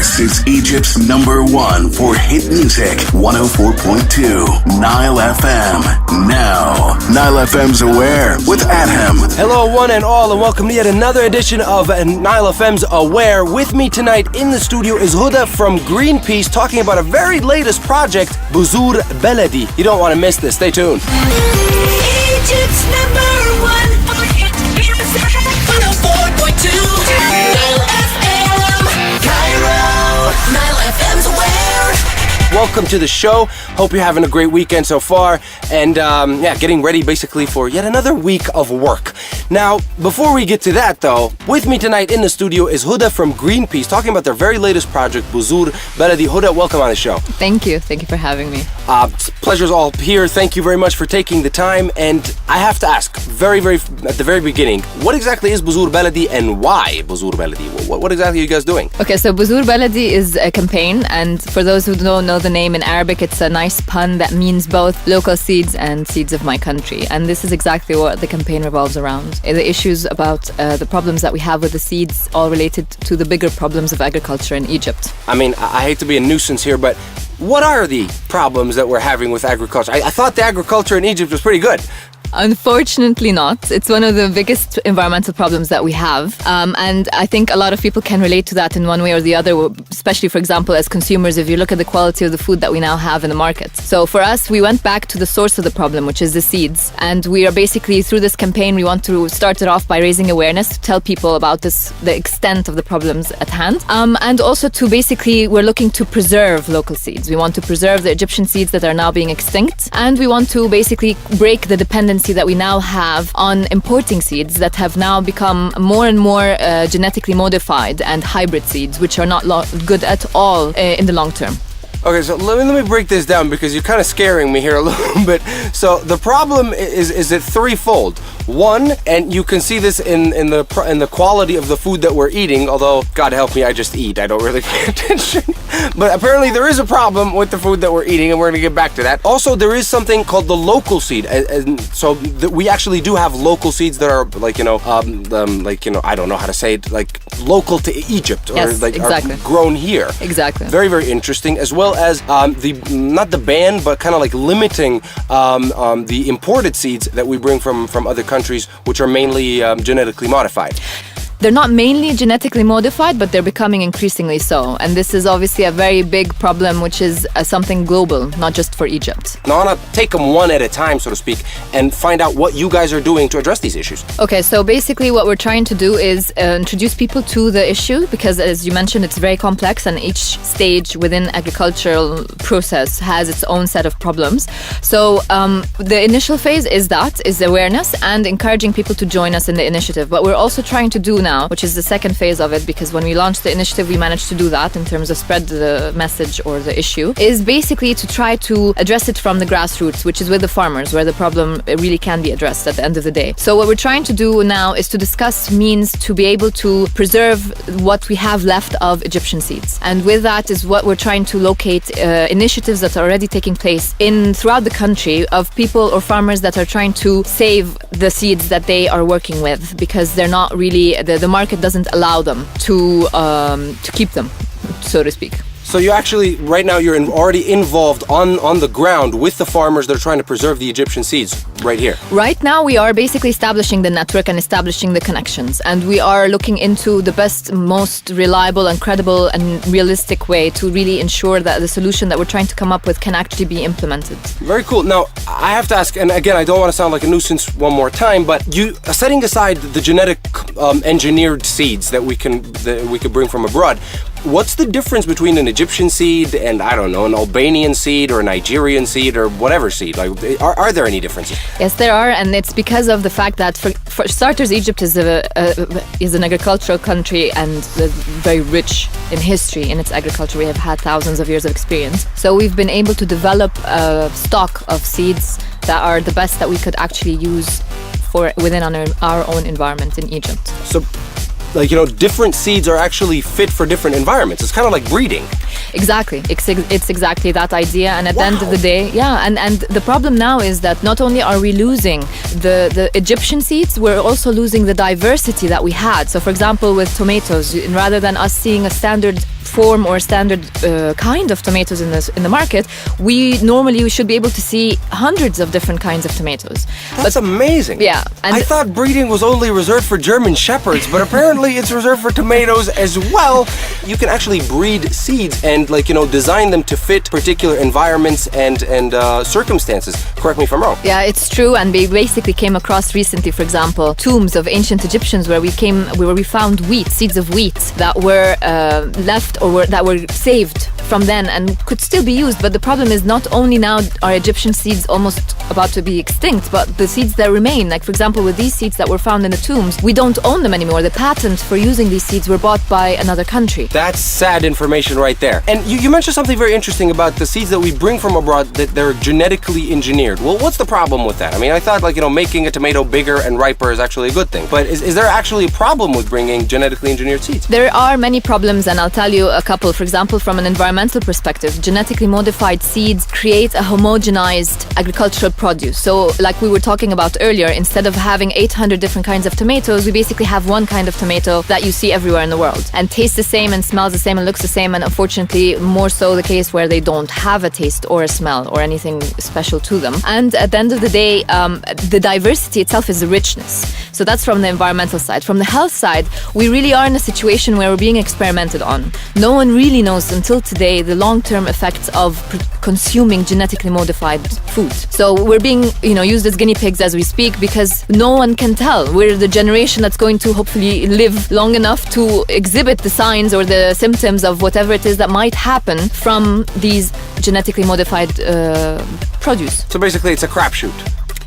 This is Egypt's #1 for hit music, 104.2 Nile FM. Now, Nile FM's Aware with Adham. Hello, one and all, and welcome to yet another edition of Nile FM's Aware. With me tonight in the studio is Hoda from Greenpeace, talking about a very latest project, Bzour Balady. You don't want to miss this. Stay tuned. Egypt's #1 for hit music, 104.2 Nile FM. Cairo, Nile FM's Aware. Welcome to the show. Hope you're having a great weekend so far. And getting ready basically for yet another week of work. Now, before we get to that though, with me tonight in the studio is Hoda from Greenpeace, talking about their very latest project, Bzour Balady. Hoda, welcome on the show. Thank you. Thank you for having me. Pleasure's all here. Thank you very much for taking the time. And I have to ask, at the very beginning, what exactly is Bzour Balady and why Bzour Balady? What exactly are you guys doing? Okay, so Bzour Balady is a campaign, and for those who don't know the name in Arabic, it's a nice pun that means both local seeds and seeds of my country. And this is exactly what the campaign revolves around. The issues about the problems that we have with the seeds, all related to the bigger problems of agriculture in Egypt. I mean, I hate to be a nuisance here, but what are the problems that we're having with agriculture? I thought the agriculture in Egypt was pretty good. Unfortunately not. It's one of the biggest environmental problems that we have. And I think a lot of people can relate to that in one way or the other, especially, for example, as consumers, if you look at the quality of the food that we now have in the market. So for us, we went back to the source of the problem, which is the seeds. And we are basically, through this campaign, we want to start it off by raising awareness, to tell people about the extent of the problems at hand. And also to basically, we're looking to preserve local seeds. We want to preserve the Egyptian seeds that are now being extinct. And we want to basically break the dependency that we now have on importing seeds that have now become more and more genetically modified and hybrid seeds, which are not good at all in the long term. Okay, so let me break this down because you're kind of scaring me here a little bit. So the problem is it threefold. One, and you can see this in the quality of the food that we're eating, although, God help me, I just eat. I don't really pay attention. But apparently there is a problem with the food that we're eating, and we're going to get back to that. Also, there is something called the local seed. And so we actually do have local seeds that are I don't know how to say it, like local to Egypt, or yes, exactly. Are grown here. Exactly. Very, very interesting, as well as not the ban, but kind of like limiting the imported seeds that we bring from other countries, which are mainly genetically modified. They're not mainly genetically modified, but they're becoming increasingly so. And this is obviously a very big problem, which is something global, not just for Egypt. Now, I want to take them one at a time, so to speak, and find out what you guys are doing to address these issues. Okay, so basically what we're trying to do is introduce people to the issue, because as you mentioned, it's very complex, and each stage within agricultural process has its own set of problems. So the initial phase is awareness and encouraging people to join us in the initiative. But we're also trying to do now, which is the second phase of it, because when we launched the initiative, we managed to do that in terms of spread the message or the issue, is basically to try to address it from the grassroots, which is with the farmers, where the problem really can be addressed at the end of the day. So what we're trying to do now is to discuss means to be able to preserve what we have left of Egyptian seeds. And with that is what we're trying to locate initiatives that are already taking place throughout the country of people or farmers that are trying to save the seeds that they are working with, because they're not really, the market doesn't allow them to keep them, so to speak. So you actually, right now, you're already involved on the ground with the farmers that are trying to preserve the Egyptian seeds right here. Right now, we are basically establishing the network and establishing the connections. And we are looking into the best, most reliable and credible and realistic way to really ensure that the solution that we're trying to come up with can actually be implemented. Very cool. Now, I have to ask, and again, I don't want to sound like a nuisance one more time, but you, setting aside the genetic engineered seeds that we could bring from abroad, what's the difference between an Egyptian seed and, I don't know, an Albanian seed or a Nigerian seed or whatever seed? Like, are there any differences? Yes, there are, and it's because of the fact that, for starters, Egypt is an agricultural country and very rich in history in its agriculture. We have had thousands of years of experience. So we've been able to develop a stock of seeds that are the best that we could actually use within our own environment in Egypt. So, different seeds are actually fit for different environments. It's kind of like breeding. Exactly. It's exactly that idea. And at the end of the day, and the problem now is that not only are we losing the Egyptian seeds, we're also losing the diversity that we had. So for example, with tomatoes, rather than us seeing a standard form or standard kind of tomatoes in the market, we normally should be able to see hundreds of different kinds of tomatoes. That's amazing. Yeah. And I thought breeding was only reserved for German shepherds, but apparently it's reserved for tomatoes as well. You can actually breed seeds and design them to fit particular environments and circumstances. Correct me if I'm wrong. Yeah, it's true, and we basically came across recently, for example, tombs of ancient Egyptians where we found seeds of wheat that were left or that were saved from then and could still be used. But the problem is not only now are Egyptian seeds almost about to be extinct, but the seeds that remain, like for example with these seeds that were found in the tombs, we don't own them anymore. The patent for using these seeds were bought by another country. That's sad information right there. And you mentioned something very interesting about the seeds that we bring from abroad, that they're genetically engineered. Well, what's the problem with that? I mean, I thought making a tomato bigger and riper is actually a good thing. But is there actually a problem with bringing genetically engineered seeds? There are many problems, and I'll tell you a couple. For example, from an environmental perspective, genetically modified seeds create a homogenized agricultural produce. So like we were talking about earlier, instead of having 800 different kinds of tomatoes, we basically have one kind of tomato that you see everywhere in the world and tastes the same and smells the same and looks the same, and unfortunately more so the case where they don't have a taste or a smell or anything special to them. And at the end of the day, the diversity itself is a richness. So that's from the environmental side. From the health side, we really are in a situation where we're being experimented on. No one really knows until today the long-term effects of consuming genetically modified food. So we're being used as guinea pigs as we speak because no one can tell. We're the generation that's going to hopefully live long enough to exhibit the signs or the symptoms of whatever it is that might happen from these genetically modified produce. So basically it's a crapshoot.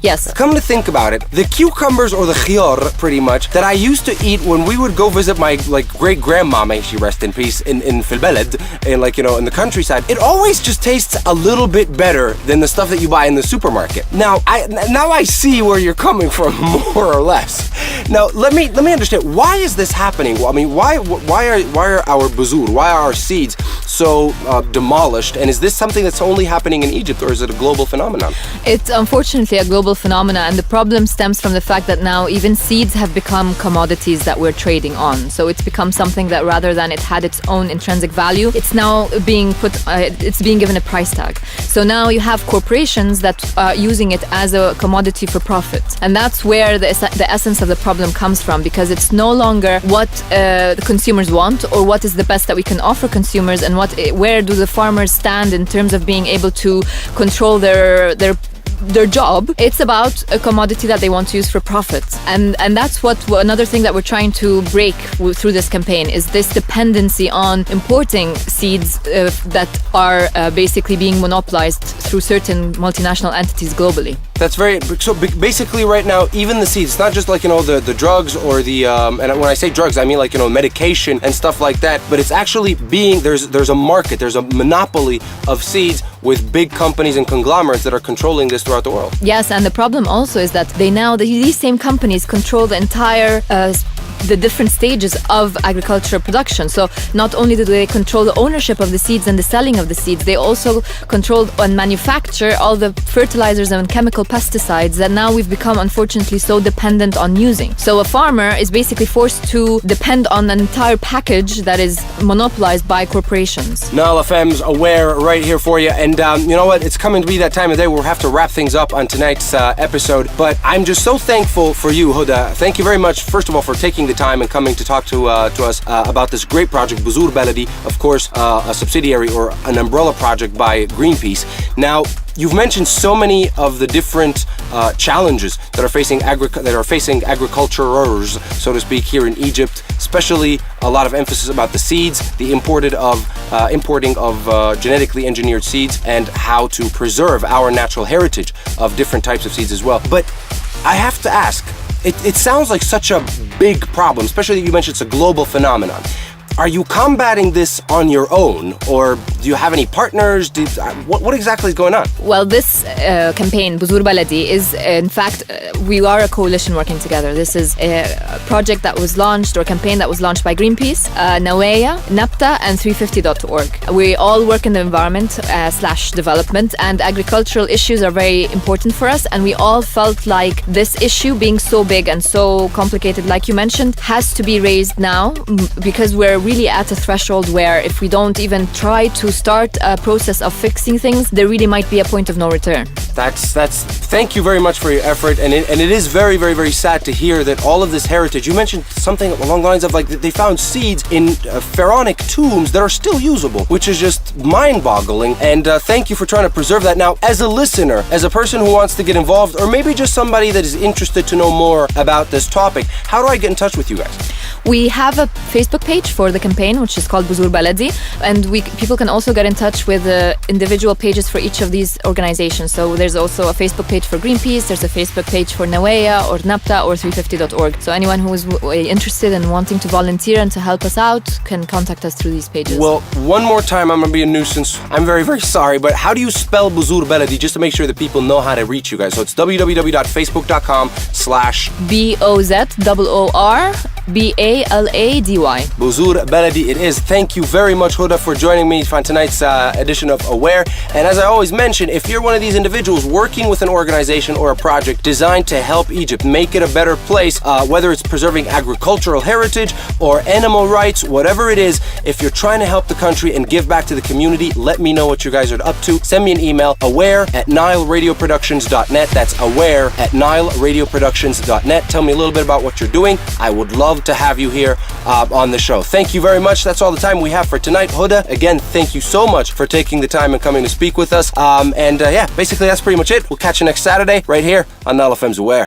Yes. Come to think about it, the cucumbers or the khiyar, pretty much, that I used to eat when we would go visit my great-grandma, may she rest in peace, in Fil Balad, in the countryside, it always just tastes a little bit better than the stuff that you buy in the supermarket. Now I see where you're coming from, more or less. Now let me understand, why is this happening? I mean, why are our bzour, why are our seeds so demolished? And is this something that's only happening in Egypt, or is it a global phenomenon? It's unfortunately a global phenomena, and the problem stems from the fact that now even seeds have become commodities that we're trading on. So it's become something that rather than it had its own intrinsic value, it's now being given a price tag. So now you have corporations that are using it as a commodity for profit, and that's where the essence of the problem comes from, because it's no longer what the consumers want or what is the best that we can offer consumers, and where do the farmers stand in terms of being able to control their job. It's about a commodity that they want to use for profit, and that's another thing that we're trying to break through this campaign is this dependency on importing seeds that are basically being monopolized through certain multinational entities globally. That's so basically right now, even the seeds, it's not just the drugs or the and when I say drugs I mean medication and stuff like that, but it's actually there's a market, there's a monopoly of seeds with big companies and conglomerates that are controlling this throughout the world. Yes, and the problem also is that these same companies control the entire the different stages of agricultural production. So not only do they control the ownership of the seeds and the selling of the seeds, they also control and manufacture all the fertilizers and chemical pesticides that now we've become unfortunately so dependent on using. So a farmer is basically forced to depend on an entire package that is monopolized by corporations. NILE FM's Aware right here for you, and you know what, it's coming to be that time of day where we'll have to wrap things up on tonight's episode, but I'm just so thankful for you, Hoda. Thank you very much, first of all, for taking the time and coming to talk to us about this great project, Bzour Balady, of course, a subsidiary or an umbrella project by Greenpeace. Now, you've mentioned so many of the different challenges that are facing agriculturers, so to speak, here in Egypt, especially a lot of emphasis about the seeds, the importing of genetically engineered seeds, and how to preserve our natural heritage of different types of seeds as well. But I have to ask, it sounds like such a big problem, especially that you mentioned it's a global phenomenon. Are you combating this on your own, or do you have any partners? What exactly is going on? Well, this campaign, Bzour Balady, is in fact, we are a coalition working together. This is a project that was launched, or a campaign that was launched by Greenpeace, Nawaya, NAPTA, and 350.org. We all work in the environment / development, and agricultural issues are very important for us, and we all felt like this issue, being so big and so complicated, like you mentioned, has to be raised now, because we're really at a threshold where if we don't even try to start a process of fixing things, there really might be a point of no return. Thank you very much for your effort, and it is very, very, very sad to hear that all of this heritage. You mentioned something along the lines of like they found seeds in pharaonic tombs that are still usable, which is just mind-boggling. And thank you for trying to preserve that. Now, as a listener, as a person who wants to get involved, or maybe just somebody that is interested to know more about this topic, how do I get in touch with you guys? We have a Facebook page for the campaign, which is called Bzour Balady, and people can also get in touch with individual pages for each of these organizations. So there's also a Facebook page for Greenpeace, there's a Facebook page for Nawaya or NAPTA or 350.org. So anyone who is interested in wanting to volunteer and to help us out can contact us through these pages. Well, one more time, I'm going to be a nuisance. I'm very, very sorry, but how do you spell Bzour Balady, just to make sure that people know how to reach you guys? So it's www.facebook.com/BOZOORBALADY. Bzour Balady it is. Thank you very much, Hoda, for joining me for tonight's edition of Aware. And as I always mention, if you're one of these individuals working with an organization or a project designed to help Egypt make it a better place, whether it's preserving agricultural heritage or animal rights, whatever it is, if you're trying to help the country and give back to the community, let me know what you guys are up to. Send me an email, aware@nileradioproductions.net. That's aware@nileradioproductions.net. Tell me a little bit about what you're doing. I would love to have you here on the show. Thank you very much. That's all the time we have for tonight. Hoda, again, thank you so much for taking the time and coming to speak with us. Basically that's pretty much it. We'll catch you next Saturday right here on NileFM's Aware.